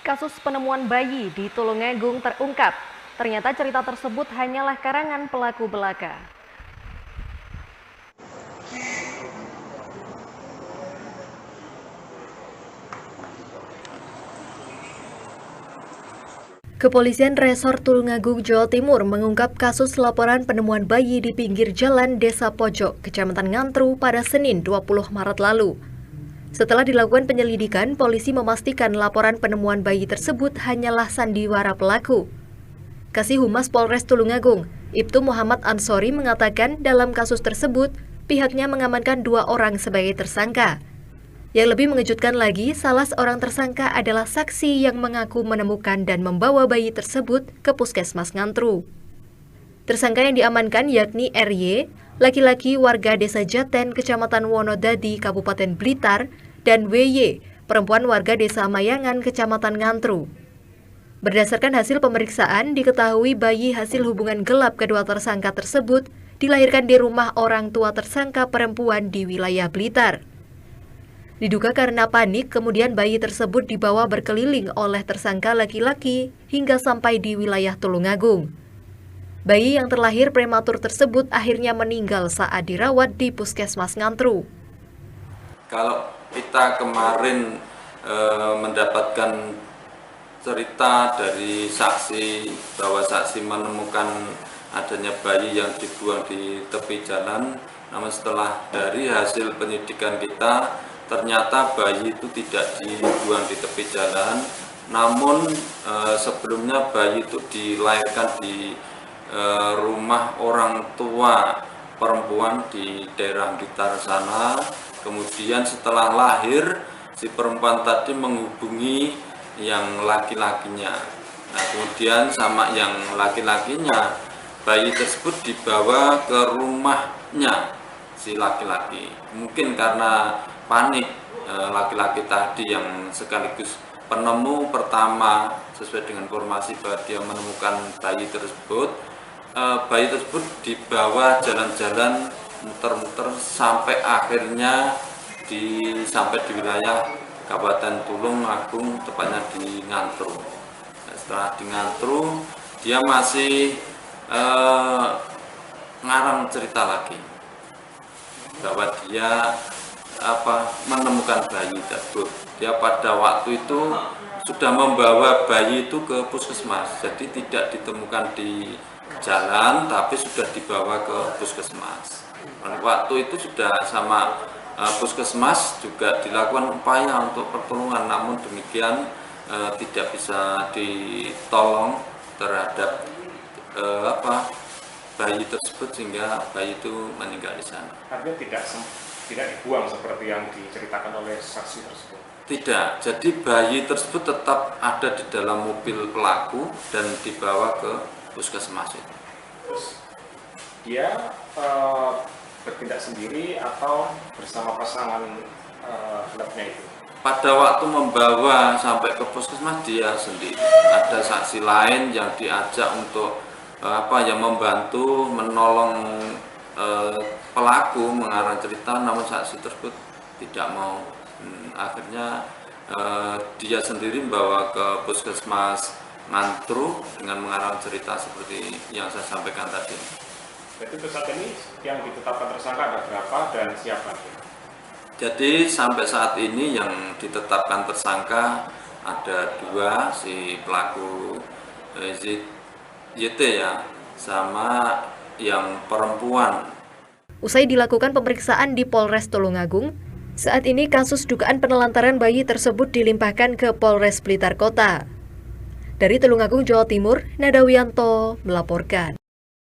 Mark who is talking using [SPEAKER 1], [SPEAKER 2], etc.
[SPEAKER 1] Kasus penemuan bayi di Tulungagung terungkap. Ternyata cerita tersebut hanyalah karangan pelaku belaka. Kepolisian Resor Tulungagung, Jawa Timur mengungkap kasus laporan penemuan bayi di pinggir jalan Desa Pojok, Kecamatan Ngantru pada Senin 20 Maret lalu. Setelah dilakukan penyelidikan, polisi memastikan laporan penemuan bayi tersebut hanyalah sandiwara pelaku. Kasih Humas Polres Tulungagung, Ibtu Muhammad Ansori mengatakan dalam kasus tersebut, pihaknya mengamankan 2 orang sebagai tersangka. Yang lebih mengejutkan lagi, salah seorang tersangka adalah saksi yang mengaku menemukan dan membawa bayi tersebut ke Puskesmas Ngantru. Tersangka yang diamankan yakni RY, laki-laki warga Desa Jaten, Kecamatan Wonodadi, Kabupaten Blitar, dan WY, perempuan warga Desa Mayangan, Kecamatan Ngantru. Berdasarkan hasil pemeriksaan, diketahui bayi hasil hubungan gelap kedua tersangka tersebut dilahirkan di rumah orang tua tersangka perempuan di wilayah Blitar. Diduga karena panik, kemudian bayi tersebut dibawa berkeliling oleh tersangka laki-laki hingga sampai di wilayah Tulungagung. Bayi yang terlahir prematur tersebut akhirnya meninggal saat dirawat di Puskesmas Ngantru.
[SPEAKER 2] Kalau kita kemarin mendapatkan cerita dari saksi bahwa saksi menemukan adanya bayi yang dibuang di tepi jalan, namun setelah dari hasil penyidikan kita ternyata bayi itu tidak dibuang di tepi jalan, namun sebelumnya bayi itu dilahirkan di rumah orang tua perempuan di daerah Blitar sana. Kemudian setelah lahir, si perempuan tadi menghubungi yang laki-lakinya. Nah, kemudian sama yang laki-lakinya, bayi tersebut dibawa ke rumahnya si laki-laki. Mungkin karena panik laki-laki tadi yang sekaligus penemu pertama sesuai dengan informasi bahwa dia menemukan bayi tersebut. Bayi tersebut dibawa jalan-jalan muter-muter sampai akhirnya sampai di wilayah Kabupaten Tulungagung, tepatnya di Ngantru. Nah, setelah di Ngantru, dia masih ngarang cerita lagi bahwa dia menemukan bayi tersebut. Dia pada waktu itu sudah membawa bayi itu ke puskesmas, jadi tidak ditemukan di jalan, tapi sudah dibawa ke puskesmas. Waktu itu sudah sama puskesmas juga dilakukan upaya untuk pertolongan, namun demikian tidak bisa ditolong terhadap bayi tersebut sehingga bayi itu meninggal di sana.
[SPEAKER 3] Artinya tidak dibuang seperti yang diceritakan oleh saksi tersebut?
[SPEAKER 2] Tidak, jadi bayi tersebut tetap ada di dalam mobil pelaku dan dibawa ke puskesmas itu.
[SPEAKER 3] Terus dia bertindak sendiri atau bersama pasangan gelapnya itu?
[SPEAKER 2] Pada waktu membawa sampai ke puskesmas dia sendiri. Ada saksi lain yang diajak untuk yang membantu menolong pelaku mengarang cerita, namun saksi tersebut tidak mau. Akhirnya dia sendiri membawa ke puskesmas Ngantru dengan mengarang cerita seperti yang saya sampaikan tadi.
[SPEAKER 3] Jadi untuk saat ini yang ditetapkan tersangka ada berapa dan siapa?
[SPEAKER 2] Jadi sampai saat ini yang ditetapkan tersangka ada 2, si pelaku YT ya, sama yang perempuan.
[SPEAKER 1] Usai dilakukan pemeriksaan di Polres Tulungagung, saat ini kasus dugaan penelantaran bayi tersebut dilimpahkan ke Polres Blitar Kota. Dari Tulungagung, Jawa Timur, Nadawianto melaporkan.